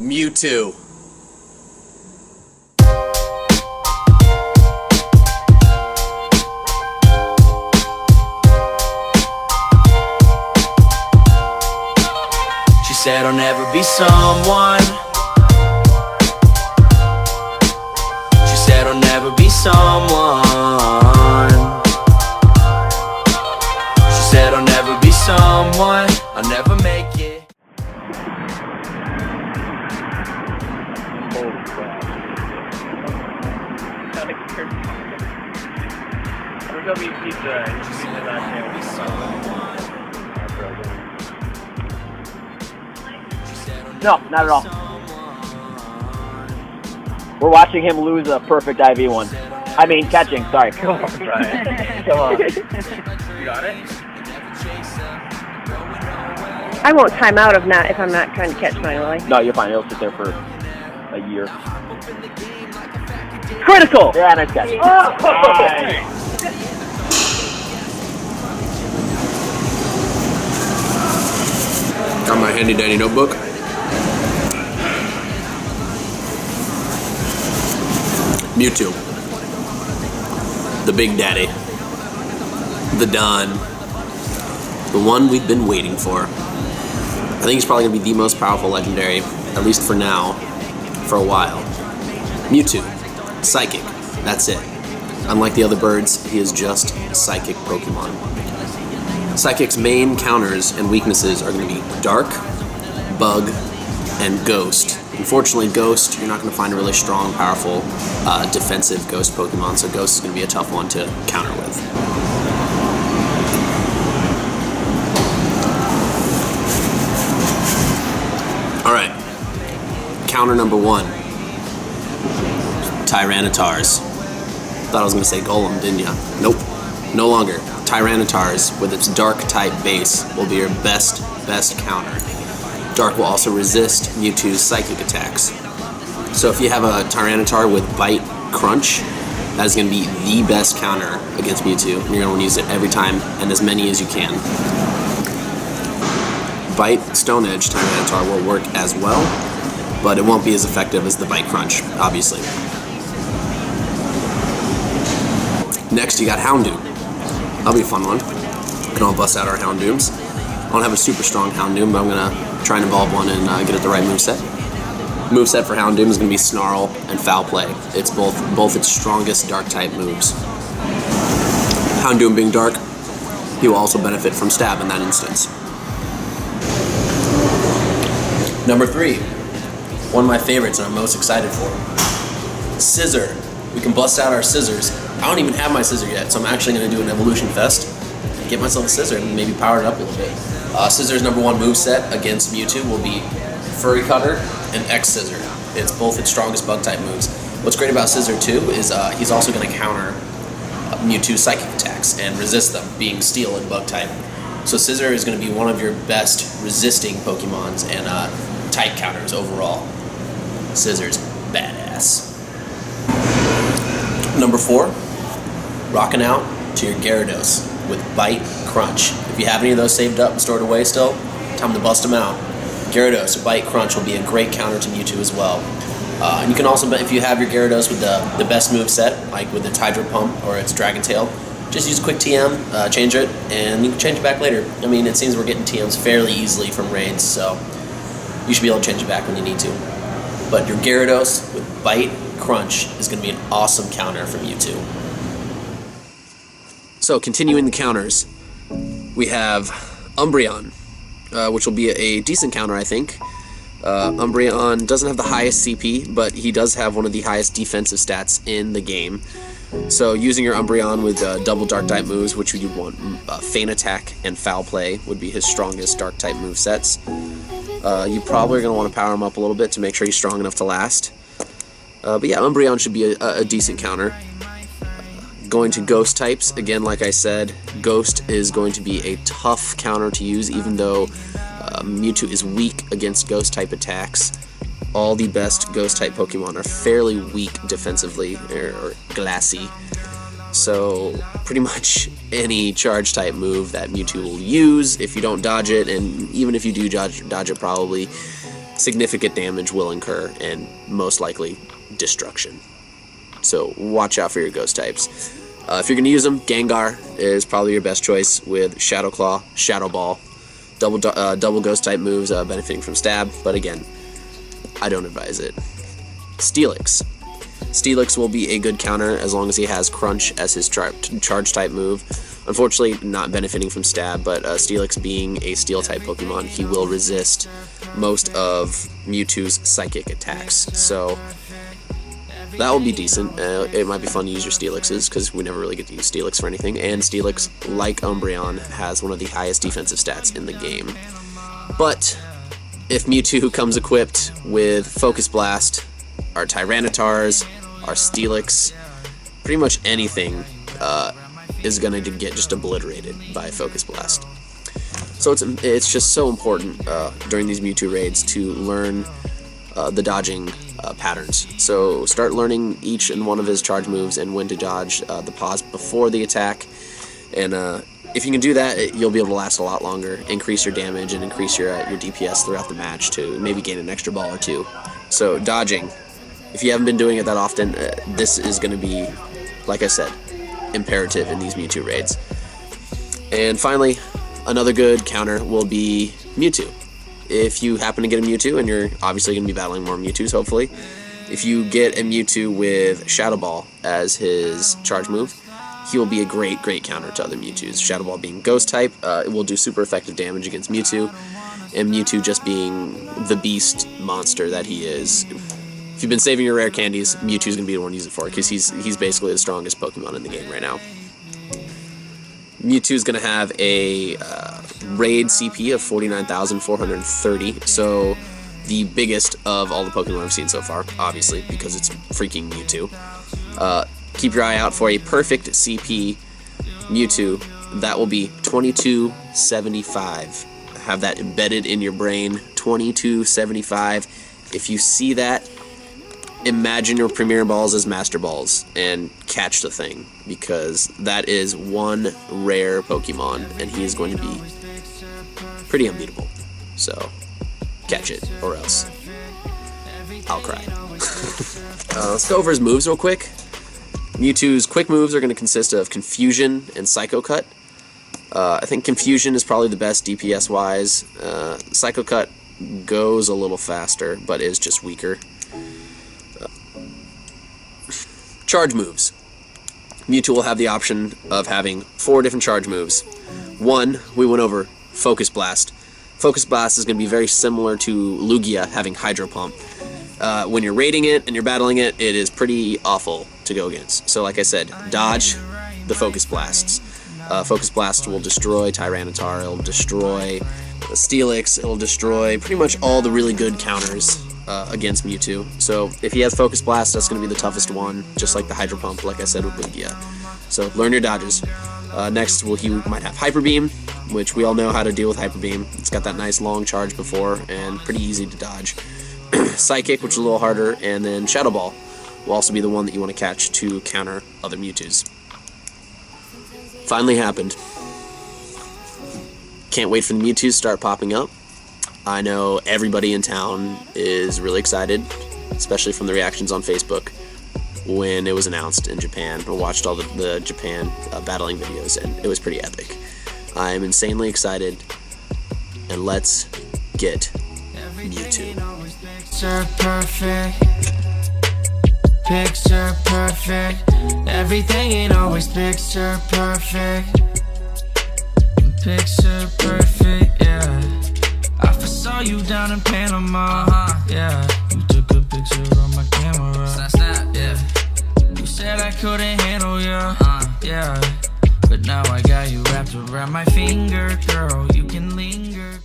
Mewtwo. She said I'll never be someone. She said I'll never be someone. She said I'll never be someone. I'll never make it. Holy crap. We're gonna be pizza. No, not at all. We're watching him lose a perfect IV one. I mean, catching, sorry. Come on, Brian. Come on. You got it? I won't time out if I'm not trying to catch mine, will I? No, you're fine. It'll sit there for a year. Critical! Yeah, nice catch. Oh! Got my handy dandy notebook. Mewtwo. The Big Daddy. The Don. The one we've been waiting for. I think he's probably going to be the most powerful legendary, at least for now, for a while. Mewtwo. Psychic. That's it. Unlike the other birds, he is just Psychic Pokemon. Psychic's main counters and weaknesses are going to be Dark, Bug, and Ghost. Unfortunately, Ghost, you're not going to find a really strong, powerful, defensive Ghost Pokemon, so Ghost is going to be a tough one to counter with. Alright, counter number 1. Tyrannitars. Thought I was going to say Golem, didn't ya? Nope, no longer. Tyrannitars, with its Dark type base, will be your best counter. Dark will also resist Mewtwo's Psychic attacks. So if you have a Tyranitar with Bite Crunch, that is going to be the best counter against Mewtwo. And you're going to want to use it every time, and as many as you can. Bite Stone Edge Tyranitar will work as well, but it won't be as effective as the Bite Crunch, obviously. Next, you got Houndoom. That'll be a fun one. We can all bust out our Houndooms. I don't have a super strong Houndoom, but I'm going to try and evolve one and get it the right moveset. Moveset for Houndoom is going to be Snarl and Foul Play. It's both its strongest Dark-type moves. Houndoom being Dark, he will also benefit from Stab in that instance. Number 3, one of my favorites and I'm most excited for. Scissor. We can bust out our Scissors. I don't even have my Scissor yet, so I'm actually going to do an Evolution Fest and get myself a Scissor and maybe power it up a little bit. Scissors' number 1 moveset against Mewtwo will be Furry Cutter and X Scissor. It's both its strongest Bug-type moves. What's great about Scissor too is he's also going to counter Mewtwo's Psychic attacks and resist them, being Steel and Bug-type. So Scissor is going to be one of your best resisting Pokemons and type counters overall. Scissor's badass. Number 4, rocking out to your Gyarados with Bite Crunch. If you have any of those saved up and stored away still, time to bust them out. Gyarados or Bite Crunch will be a great counter to Mewtwo as well. And you can also, if you have your Gyarados with the best move set, like with its Hydro Pump or its Dragon Tail, just use quick TM, change it, and you can change it back later. I mean, it seems we're getting TMs fairly easily from raids, so you should be able to change it back when you need to. But your Gyarados with Bite Crunch is going to be an awesome counter for Mewtwo. So, continuing the counters, we have Umbreon, which will be a decent counter, I think. Umbreon doesn't have the highest CP, but he does have one of the highest defensive stats in the game. So, using your Umbreon with double Dark-type moves, which you want Feint Attack and Foul Play, would be his strongest Dark-type movesets. You probably are going to want to power him up a little bit to make sure he's strong enough to last. But yeah, Umbreon should be a decent counter. Going to Ghost types, again, like I said, Ghost is going to be a tough counter to use, even though Mewtwo is weak against Ghost type attacks. All the best Ghost type Pokemon are fairly weak defensively, or glassy. So pretty much any charge type move that Mewtwo will use, if you don't dodge it, and even if you do dodge it probably, significant damage will incur, and most likely destruction. So watch out for your ghost types. If you're going to use them, Gengar is probably your best choice with Shadow Claw, Shadow Ball, double ghost type moves benefiting from stab, but again, I don't advise it. Steelix. Steelix will be a good counter as long as he has Crunch as his charge type move. Unfortunately, not benefiting from stab, but Steelix being a steel type Pokemon, he will resist most of Mewtwo's psychic attacks. So that will be decent. It might be fun to use your Steelixes, because we never really get to use Steelix for anything. And Steelix, like Umbreon, has one of the highest defensive stats in the game. But if Mewtwo comes equipped with Focus Blast, our Tyrannitars, our Steelix, pretty much anything is going to get just obliterated by Focus Blast. So it's just so important during these Mewtwo raids to learn the dodging patterns. So start learning each and one of his charge moves and when to dodge the pause before the attack. And if you can do that, you'll be able to last a lot longer, increase your damage, and increase your DPS throughout the match to maybe gain an extra ball or two. So dodging, if you haven't been doing it that often, this is going to be, like I said, imperative in these Mewtwo raids. And finally, another good counter will be Mewtwo. If you happen to get a Mewtwo, and you're obviously going to be battling more Mewtwo's, hopefully, if you get a Mewtwo with Shadow Ball as his charge move, he will be a great counter to other Mewtwo's. Shadow Ball being Ghost type, it will do super effective damage against Mewtwo, and Mewtwo just being the beast monster that he is. If you've been saving your rare candies, Mewtwo's going to be the one to use it for, because he's basically the strongest Pokemon in the game right now. Mewtwo's going to have a raid CP of 49,430, so the biggest of all the Pokemon I've seen so far, obviously, because it's freaking Mewtwo. Keep your eye out for a perfect CP Mewtwo. That will be 2275. Have that embedded in your brain, 2275. If you see that, imagine your Premier Balls as Master Balls and catch the thing, because that is one rare Pokemon, and he is going to be pretty unbeatable. So, catch it, or else I'll cry. Let's go over his moves real quick. Mewtwo's quick moves are going to consist of Confusion and Psycho Cut. I think Confusion is probably the best DPS-wise. Psycho Cut goes a little faster, but is just weaker. Charge moves. Mewtwo will have the option of having 4 different charge moves. One, we went over Focus Blast. Focus Blast is going to be very similar to Lugia having Hydro Pump. When you're raiding it and you're battling it, it is pretty awful to go against. So like I said, dodge the Focus Blasts. Focus Blast will destroy Tyranitar, it'll destroy Steelix, it'll destroy pretty much all the really good counters against Mewtwo. So if he has Focus Blast, that's going to be the toughest one, just like the Hydro Pump, like I said with Lugia. So learn your dodges. Next, he might have Hyper Beam, which we all know how to deal with Hyper Beam. It's got that nice long charge before, and pretty easy to dodge. Psychic, which is a little harder, and then Shadow Ball will also be the one that you want to catch to counter other Mewtwo's. Finally happened. Can't wait for the Mewtwo to start popping up. I know everybody in town is really excited, especially from the reactions on Facebook when it was announced in Japan. I watched all the Japan battling videos, and it was pretty epic. I'm insanely excited, and let's get Mewtwo. Picture perfect. Picture perfect. Everything ain't always picture perfect. Picture perfect, yeah. I first saw you down in Panama, yeah. You took a picture on my camera, snap, yeah. You said I couldn't handle you, yeah. But now I got you wrapped around my finger, girl. You can linger.